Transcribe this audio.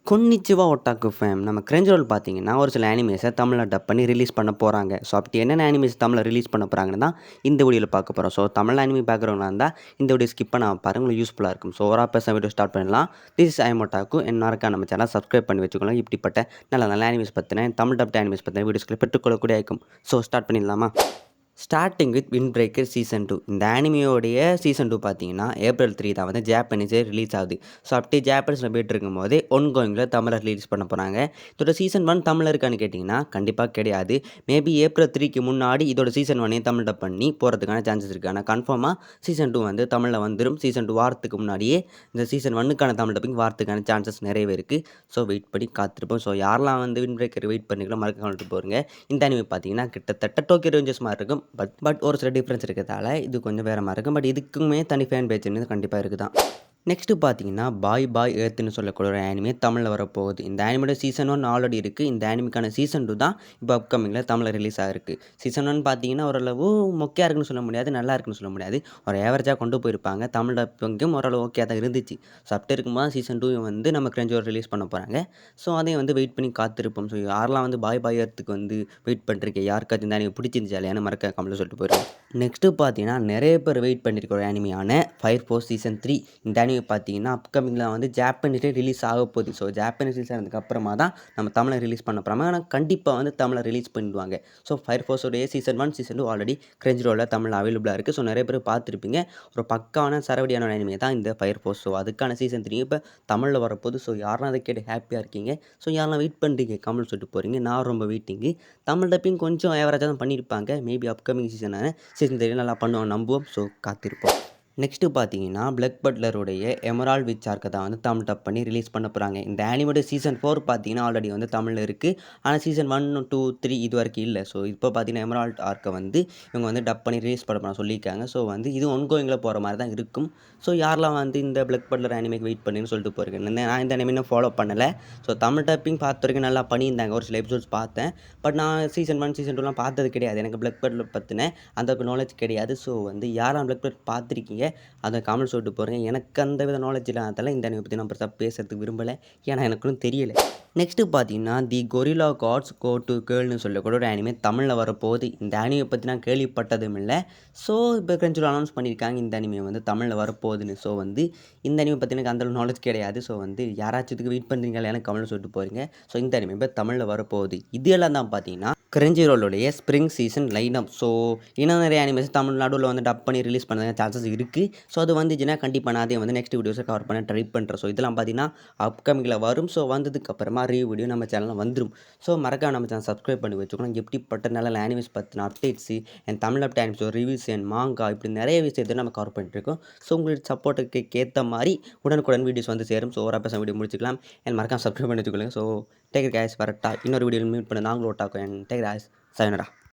கொன்னிச்சிவா ஒட்டாக்கு fame நம்ம கிரன்ச்ரோல் பார்த்தீங்கன்னா, ஒரு சில அனிமேஸை தமிழ்ல டப் பண்ணி ரிலீஸ் பண்ண போறாங்க. ஸோ, அப்படி என்னென்ன அனிமேஸ் தமிழ்ல ரிலீஸ் பண்ண போறாங்கன்னு தான் இந்த வீடியோல பார்க்க போறோம். ஸோ, தமிழ் அனிமி பேக்ரவுண்ட்ல இருந்தா இந்த வீடியோ ஸ்கிப் பண்ணாம பாருங்க. உங்களுக்கு யூஸ்ஃபுல்லா இருக்கும். ஸோ, ஓவரா பேசாம வீடியோ ஸ்டார்ட் பண்ணலாம். This is I am ஒட்டாக்கு. மறக்காம நம்ம சேனலை சப்ஸ்கிரைப் பண்ணி வச்சுக்கோங்க. இப்படிப்பட்ட நல்ல நல்ல அனிமேஸ் பத்தின தமிழ் டப்ட் அனிமேஸ் பத்தின வீடியோஸ்களை பெற்றுக்கொள்ளக்கூடிய இருக்கும். ஸோ, ஸ்டார்ட் பண்ணிடலாமா? Starting with wind breaker season 2 இந்த அனிமியோடைய சீசன் 2 பார்த்தீங்கன்னா ஏப்ரல் 3 தான் வந்து ஜாப்பனீஸே ரிலீஸ் ஆகுது. ஸோ அப்படி ஜாப்பனீஸில் போயிட்டு இருக்கும்போதே கோயிங்கில் தமிழில் ரிலீஸ் பண்ண போகிறாங்க. இதோட சீசன் 1 தமிழில் இருக்கான்னு கேட்டிங்கன்னா கண்டிப்பாக கிடையாது. மேபி ஏப்ரல் 3க்கு முன்னாடி இதோட சீசன் 1 தமிழ் டப் பண்ணி போகிறதுக்கான சான்சஸ் இருக்குது. ஆனால் கன்ஃபார்மாக சீசன் 2 வந்து தமிழில் வந்துடும். சீசன் 2 வாரத்துக்கு முன்னாடியே இந்த சீசன் 1க்கான தமிழ் டப்பிங் வாரத்துக்கான சான்சஸ் நிறையவே இருக்குது. ஸோ வெயிட் பண்ணி காத்திருப்போம். ஸோ யாரெல்லாம் வந்து விண்ட் பிரேக்கர் வெயிட் பண்ணிக்கலாம் மறக்க சொல்லிட்டு போகிறீங்க. இந்த அனிமி பார்த்தீங்கன்னா கிட்டத்தட்ட டோக்கியோ ரேஞ்சர்ஸ் மாதிரி இருக்கும். பட் ஒரு சில டிஃப்ரென்ஸ் இருக்கிறதால இது கொஞ்சம் வேறு மாதிரி இருக்கும். பட் இதுக்குமே தனி ஃபேன் பேஜ்னு கண்டிப்பாக இருக்குது தான். நெக்ஸ்ட்டு பார்த்தீங்கன்னா பாய் பாய் ஏர்த்துன்னு சொல்லக்கூடிய ஒரு ஆனிமே தமிழில் வரப்போகுது. இந்த ஆனிமோட சீசன் 1 ஆல்ரெடி இருக்குது. இந்த ஆனிமிக்கான சீசன் 2 தான் இப்போ அப்கமிங்கில் தமிழில் ரிலீஸ் ஆகிருக்கு. சீசன் 1 பார்த்தீங்கன்னா ஓரளவு மொக்கையாக இருக்குன்னு சொல்ல முடியாது, நல்லா இருக்குன்னு சொல்ல முடியாது. ஒரு ஏவரேஜாக கொண்டு போயிருப்பாங்க. தமிழ் டப்பிங்கும் ஓரளவு ஓகே தான் இருந்துச்சு. ஸோ அப்படி இருக்கும்போது சீசன் 2 வந்து நம்ம கிரன்ச்ரோல் ரிலீஸ் பண்ண போகிறாங்க. ஸோ அதையும் வந்து வெயிட் பண்ணி காத்திருப்போம். ஸோ யாரெல்லாம் வந்து பாய் பாய் ஏர்த்துக்கு வந்து வெயிட் பண்ணுறீங்க, யாருக்காச்சும் இந்த அனிமே பிடிச்சிருந்துச்சு இல்லையான்னு மறக்க கமெண்ட்டில் சொல்லிட்டு போயிருக்கோம். நெக்ஸ்ட்டு பார்த்தீங்கன்னா நிறைய பேர் வெயிட் பண்ணியிருக்க ஒரு அனிமையான ஃபயர் ஃபோர்ஸ் சீசன் 3 இந்த அனிமே பார்த்தீங்கன்னா அப்கமிங்கில் வந்து ஜாப்பனீஸே ரிலீஸ் ஆக போகுது. ஸோ ஜாப்பனீஸ் ரிலீஸ் ஆனதுக்கு அப்புறமா தான் நம்ம தமிழை ரிலீஸ் பண்ண போகிறோம். ஆனால் கண்டிப்பாக வந்து தமிழை ரிலீஸ் பண்ணிடுவாங்க. ஸோ ஃபயர் ஃபோர்ஸோடைய சீசன் 1 சீசன் 2 ஆல்ரெடி கிரன்ச்ரோலில் தமிழ் அவைலபிளாக இருக்குது. ஸோ நிறைய பேர் பார்த்துருப்பீங்க. ஒரு பக்காவான சரவடியான ஒரு அனிமே தான் இந்த ஃபயர் ஃபோர்ஸ். ஸோ அதுக்கான சீசன் 3 இப்போ தமிழில் வரப்போகுது. ஸோ யாரெல்லாம் அதை கேட்டு ஹாப்பியாக இருக்கீங்க, ஸோ யாரெல்லாம் வெயிட் பண்ணுறீங்க கமெண்ட் சொல்லிட்டு போகிறீங்க. நான் ரொம்ப வெயிட்டிங்கு. தமிழ் டப்பிங் கொஞ்சம் ஏவரேஜாக தான் பண்ணியிருப்பாங்க. மேபி அப்கமிங் சீசனான சீசன் 3 நல்லா பண்ணுவோம் நம்புவோம். ஸோ காத்திருப்போம். நெக்ஸ்ட்டு பார்த்தீங்கன்னா பிளக் பட்லருடைய எமரால்ட் விச் ஆர்க்கை தான் வந்து தமிழ் டப் பண்ணி ரிலீஸ் பண்ண போகிறாங்க. இந்த அனிமோட சீசன் 4 பார்த்தீங்கன்னா ஆல்ரெடி வந்து தமிழில் இருக்குது. ஆனால் சீசன் 1, 2, 3 இது வரைக்கும் இல்லை. ஸோ இப்போ பார்த்தீங்கன்னா எமரால்ட் ஆர்க்கை வந்து இவங்க வந்து டப் பண்ணி ரிலீஸ் பண்ண சொல்லியிருக்காங்க. ஸோ வந்து இது கோயிங்கில் போகிற மாதிரி தான் இருக்கும். ஸோ யாரெல்லாம் வந்து இந்த பிளக் பட்லர் அனிமேக்கு வெயிட் பண்ணுன்னு சொல்லிட்டு போயிருக்கேன். நான் இந்த அனிமே ஃபாலோ பண்ணலை. ஸோ தமிழ் டப்பிங் பார்த்த வரைக்கும் நல்லா பண்ணியிருந்தாங்க. ஒரு சில எபிசோட்ஸ் பார்த்தேன். பட் நான் சீசன் 1 சீசன் 2லாம் பார்த்தது கிடையாது. எனக்கு பிளக் பட்லர் பற்றின அந்த நாலேஜ் கிடையாது. ஸோ வந்து யாரெல்லாம் பிளக் பட்லர் பார்த்துருக்கீங்க அதை காமெண்ட் சொல்லிட்டு போகிறேன். எனக்கு அந்த வித நாலேஜ் இல்லாததால் இந்த அனிமே பற்றி நான் பெருசாக பேசுறதுக்கு விரும்பலை. ஏன்னா எனக்கும் தெரியலை. நெக்ஸ்ட்டு பார்த்தீங்கன்னா தி கொரில்லா காட்ஸ் கோ டு கேர்ள்னு சொல்லக்கூட ஒரு அனிமே தமிழில் வரப்போகுது. இந்த அனிமே பற்றி நான் கேள்விப்பட்டதும் இல்லை. ஸோ இப்போ கிரன்ச்ரோல் அனௌன்ஸ் பண்ணியிருக்காங்க இந்த அனிமே வந்து தமிழில் வரப்போகுதுன்னு. ஸோ வந்து இந்த அனிமே பற்றி எனக்கு அந்த நாலேஜ் கிடையாது. ஸோ வந்து யாராச்சும் இதுக்கு வெயிட் பண்ணுறீங்களா எனக்கு கமெண்ட் சொல்லிட்டு போகிறீங்க. ஸோ இந்த அனிமே இப்போ தமிழில் வரப்போகுது. இது எல்லாம் தான் பார்த்தீங்கன்னா கிரன்ச்ரோலுடைய ஸ்ப்ரிங் சீசன் லைனப். ஸோ இன்னும் நிறைய அனிமேஸ் தமிழ்நாடுல வந்து டப் பண்ணி ரிலீஸ் பண்ண சான்சஸ் இருக்குது. ஸோ அது வந்துச்சுன்னா கண்டிப்பாக நான் அதையும் வந்து நெக்ஸ்ட் வீடியோஸை கவர் பண்ண ட்ரை பண்ணுறேன். ஸோ இதெல்லாம் பார்த்தீங்கன்னா அப்கமிங்கில் வரும். ஸோ வந்ததுக்கு அப்புறமா வீடியோ நம்ம சேனலில் வந்துடும். ஸோ மறக்காம நம்ம சேனல் சப்ஸ்கிரைப் பண்ணி வச்சுக்கணும். எப்படிப்பட்ட நல்ல அனிமேஸ் பற்றின updates and Tamil update animes reviews and மாங்கா இப்படி நிறைய விஷயத்தை நம்ம கவர் பண்ணிட்டுருக்கோம். ஸோ உங்களுக்கு சப்போர்ட்டுக்கு ஏற்ற மாதிரி உடனுக்குடன் வீடியோஸ் வந்து சேரும். ஸோ ஒரு பேச வீடியோ முடிச்சுக்கலாம். அண்ட் மறக்காம சப்ஸ்கிரைப் பண்ணி வச்சுக்கொள்ளுங்க. ஸோ டேக் கேஸ் வரட்டா இன்னொரு வீடியோவில் மீட் பண்ண நாங்களும் ஒட்டாக்கும். And take care sayonara.